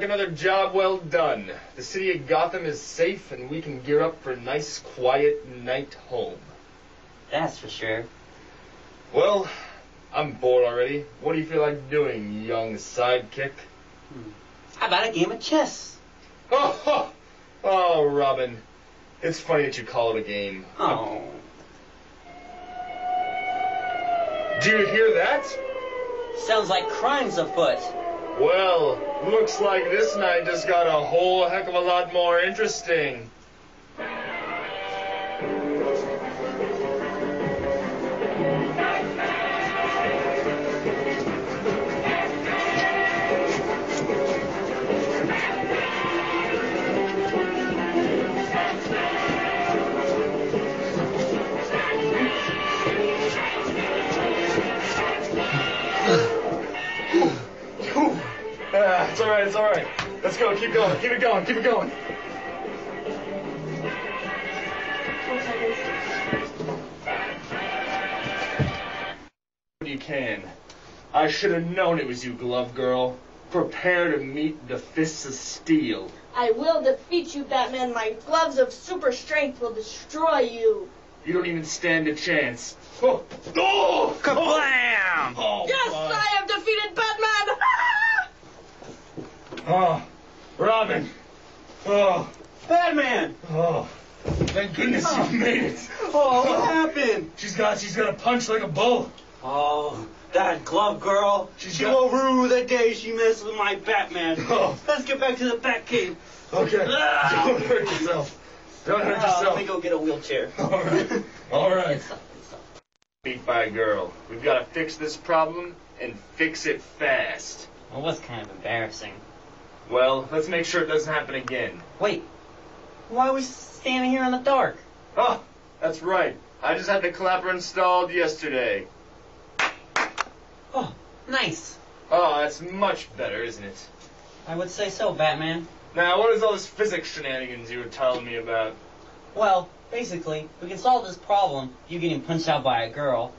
Another job well done. The city of Gotham is safe, and we can gear up for a nice, quiet night home. That's for sure. Well, I'm bored already. What do you feel like doing, young sidekick? How about a game of chess? Oh, Robin. It's funny that you call it a game. Oh. Do you hear that? Sounds like crime's afoot. Well, looks like this night just got a whole heck of a lot more interesting. It's all right. Let's go. Keep going. Keep it going. Keep it going. You can. I should have known it was you, Glove Girl. Prepare to meet the fists of steel. I will defeat you, Batman. My gloves of super strength will destroy you. You don't even stand a chance. Oh! Oh! Kablam! Oh, yes, God. I have defeated Batman! Oh, Robin. Oh. Batman! Oh. Thank goodness you made it. Oh, what happened? She's gonna punch like a bull. Oh, that glove girl. She will rue the day she messed with my Batman. Oh. Let's get back to the Batcave. Okay. Don't hurt yourself. Don't hurt yourself. Let me go get a wheelchair. All right. All right. It's up. Beat by a girl. We've got to fix this problem and fix it fast. Well, it was kind of embarrassing. Well, let's make sure it doesn't happen again. Wait, why are we standing here in the dark? Oh, that's right. I just had the clapper installed yesterday. Oh, nice. Oh, that's much better, isn't it? I would say so, Batman. Now, what is all this physics shenanigans you were telling me about? Well, basically, we can solve this problem, you getting punched out by a girl.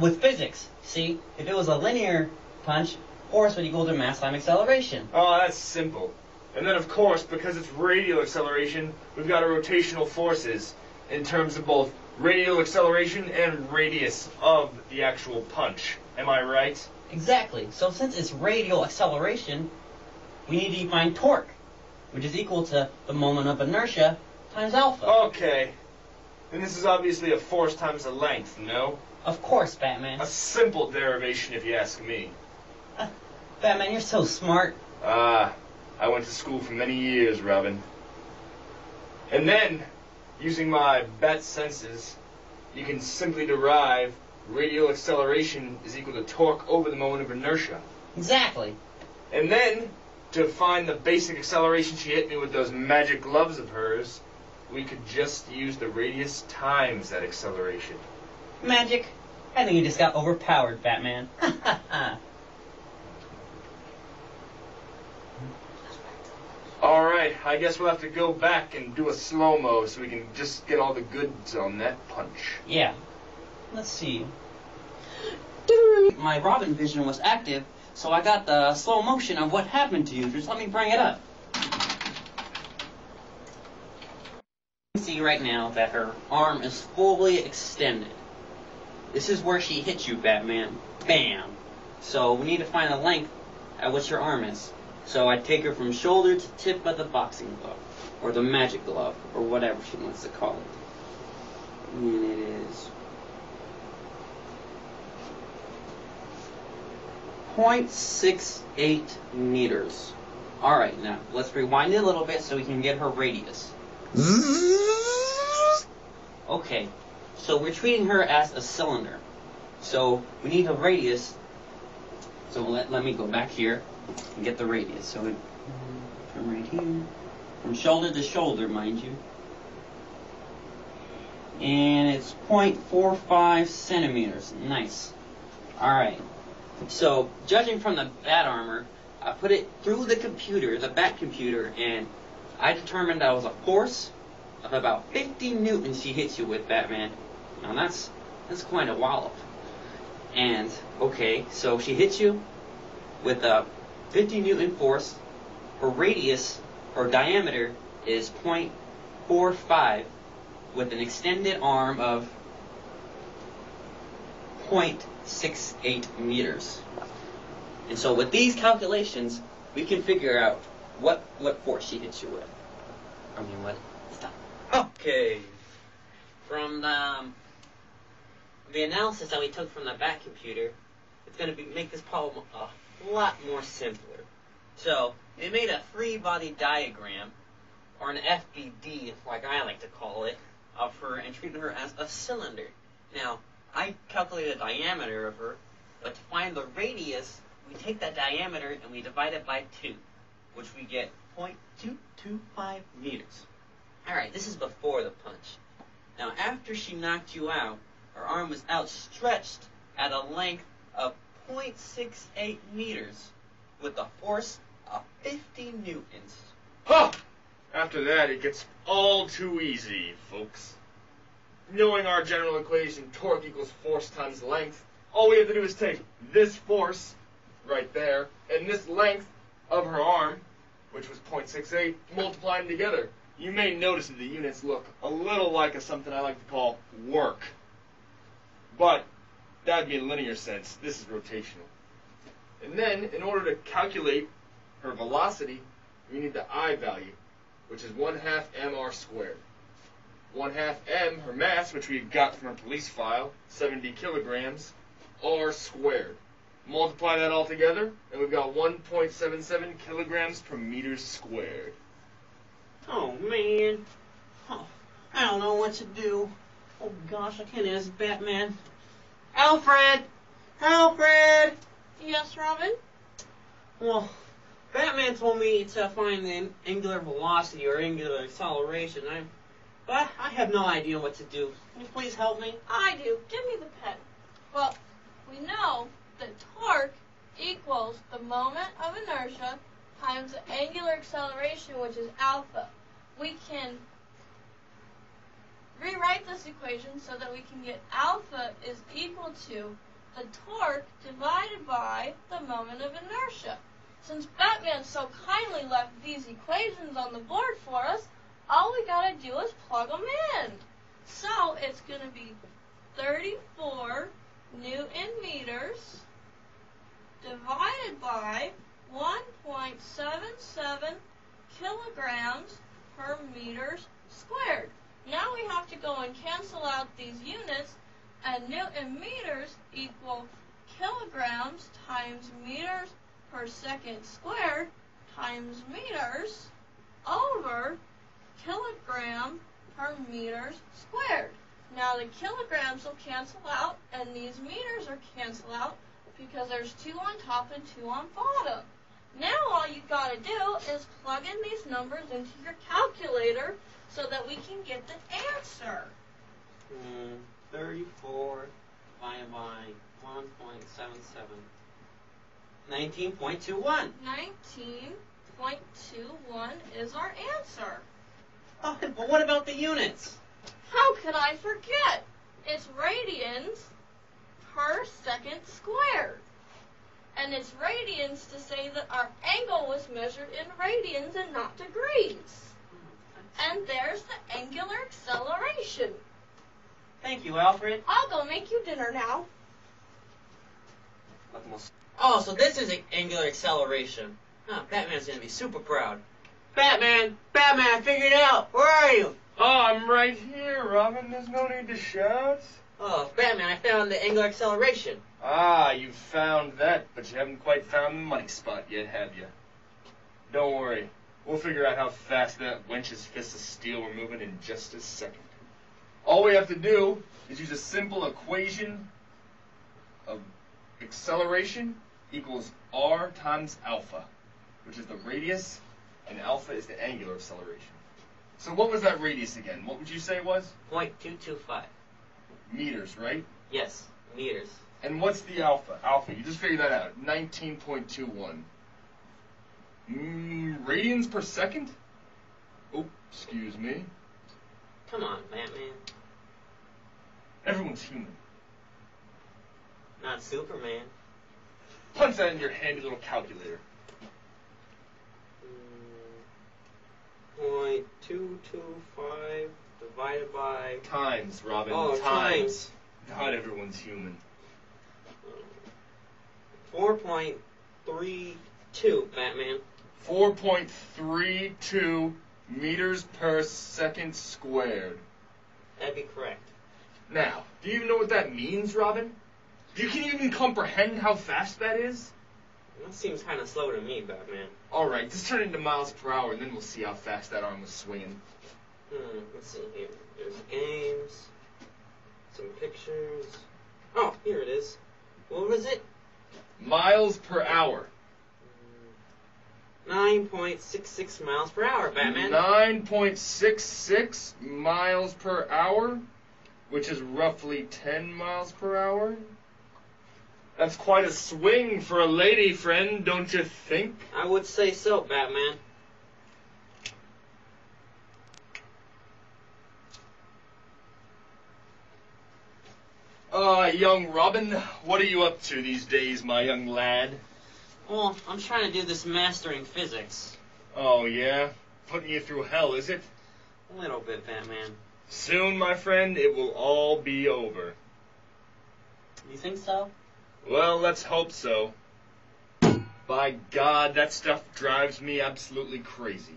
With physics. See, if it was a linear punch, force would equal to mass time acceleration. Oh, that's simple. And then, of course, because it's radial acceleration, we've got our rotational forces in terms of both radial acceleration and radius of the actual punch. Am I right? Exactly. So since it's radial acceleration, we need to define torque, which is equal to the moment of inertia times alpha. Okay. Then this is obviously a force times a length, no? Of course, Batman. A simple derivation, if you ask me. Batman, you're so smart. I went to school for many years, Robin. And then, using my bat senses, you can simply derive radial acceleration is equal to torque over the moment of inertia. Exactly. And then, to find the basic acceleration she hit me with those magic gloves of hers, we could just use the radius times that acceleration. Magic? I think you just got overpowered, Batman. Alright, I guess we'll have to go back and do a slow-mo so we can just get all the goods on that punch. Yeah. Let's see. My Robin vision was active, so I got the slow motion of what happened to you. Just let me bring it up. You can see right now that her arm is fully extended. This is where she hit you, Batman. Bam! So we need to find the length at which her arm is. So I take her from shoulder to tip of the boxing glove, or the magic glove, or whatever she wants to call it. And it is 0.68 meters. Alright, now let's rewind it a little bit so we can get her radius. Okay, so we're treating her as a cylinder. So we need a radius. So let me go back here and get the radius. So from right here, from shoulder to shoulder, mind you. And it's 0.45 centimeters. Nice. Alright. So, judging from the bat armor, I put it through the computer, the bat computer, and I determined that was a force of about 50 newtons she hits you with, Batman. Now that's quite a wallop. And, okay, so she hits you, with a 50 Newton force. Her radius, or diameter, is 0.45 with an extended arm of 0.68 meters. And so with these calculations, we can figure out what force she hits you with. I mean, what stuff. Okay. From the analysis that we took from the back computer, it's going to make this problem a lot more simpler. So, we made a free body diagram, or an FBD, like I like to call it, of her and treated her as a cylinder. Now, I calculated the diameter of her, but to find the radius, we take that diameter and we divide it by 2, which we get 0.225 meters. Alright, this is before the punch. Now, after she knocked you out, her arm was outstretched at a length of 0.68 meters with a force of 50 newtons. Huh! After that, it gets all too easy, folks. Knowing our general equation, torque equals force times length, all we have to do is take this force, right there, and this length of her arm, which was 0.68, multiply them together. You may notice that the units look a little like something I like to call work. But that would be in linear sense. This is rotational. And then, in order to calculate her velocity, we need the I value, which is 1/2 mr squared. 1/2 m, her mass, which we got from her police file, 70 kilograms, r squared. Multiply that all together, and we've got 1.77 kilograms per meter squared. Oh, man. Oh, I don't know what to do. Oh, gosh, I can't ask Batman. Alfred! Alfred! Yes, Robin? Well, Batman told me to find the angular velocity or angular acceleration, but I have no idea what to do. Can you please help me? I do. Give me the pen. Well, we know that torque equals the moment of inertia times the angular acceleration, which is alpha. We can rewrite this equation so that we can get alpha is equal to the torque divided by the moment of inertia. Since Batman so kindly left these equations on the board for us, all we gotta do is plug them in. So it's gonna be 34 Newton meters divided by 1.77 kilograms per meters squared. Now we have to go and cancel out these units, and Newton meters equal kilograms times meters per second squared times meters over kilogram per meters squared. Now the kilograms will cancel out, and these meters are cancel out because there's 2 on top and 2 on bottom. Now all you gotta do is plug in these numbers into your calculator so that we can get the answer. 34 divided by 1.77. 19.21. 19.21 is our answer. Oh, but what about the units? How could I forget? It's radians per second squared. And it's radians to say that our angle was measured in radians and not degrees. And there's the angular acceleration. Thank you, Alfred. I'll go make you dinner now. Oh, so this is angular acceleration. Oh, Batman's gonna be super proud. Batman! Batman, I figured it out! Where are you? Oh, I'm right here, Robin. There's no need to shout. Oh, Batman, I found the angular acceleration. Ah, you found that, but you haven't quite found the money spot yet, have you? Don't worry. We'll figure out how fast that wench's fist of steel we're moving in just a second. All we have to do is use a simple equation of acceleration equals r times alpha, which is the radius, and alpha is the angular acceleration. So what was that radius again? What would you say it was? 0.225. Meters, right? Yes, meters. And what's the alpha? Alpha, you just figured that out. 19.21. Radians per second? Oh, excuse me. Come on, Batman. Everyone's human. Not Superman. Punch that in your handy little calculator. 0.225 divided by... Times, Robin. Oh, times. Not everyone's human. 4.32, Batman. 4.32 meters per second squared. That'd be correct. Now, do you even know what that means, Robin? You can even comprehend how fast that is? That seems kind of slow to me, Batman. Alright, just turn it into miles per hour and then we'll see how fast that arm was swinging. Let's see here. There's games, some pictures. Oh, here it is. What was it? Miles per hour. 9.66 miles per hour, Batman. 9.66 miles per hour, which is roughly 10 miles per hour. That's quite a swing for a lady, friend, don't you think? I would say so, Batman. Young Robin, what are you up to these days, my young lad? Well, I'm trying to do this mastering physics. Oh, yeah? Putting you through hell, is it? A little bit, Batman. Soon, my friend, it will all be over. You think so? Well, let's hope so. By God, that stuff drives me absolutely crazy.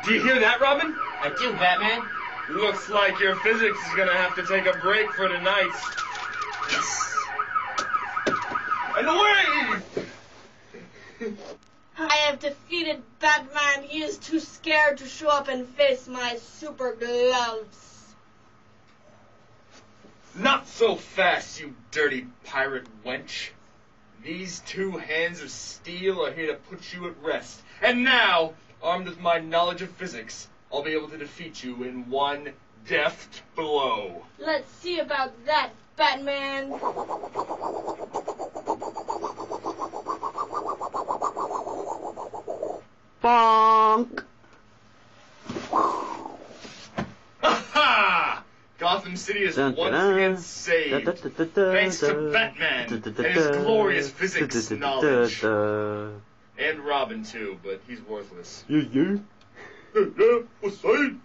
Do you hear that, Robin? I do, Batman. Looks like your physics is gonna have to take a break for tonight. Yes. And away! I have defeated Batman. He is too scared to show up and face my super gloves. Not so fast, you dirty pirate wench. These two hands of steel are here to put you at rest. And now, armed with my knowledge of physics, I'll be able to defeat you in one deft blow. Let's see about that, Batman. Bonk. Aha! Gotham City is once again saved, thanks to Batman and his glorious physics knowledge. And Robin, too, but he's worthless. Yeah. What's that?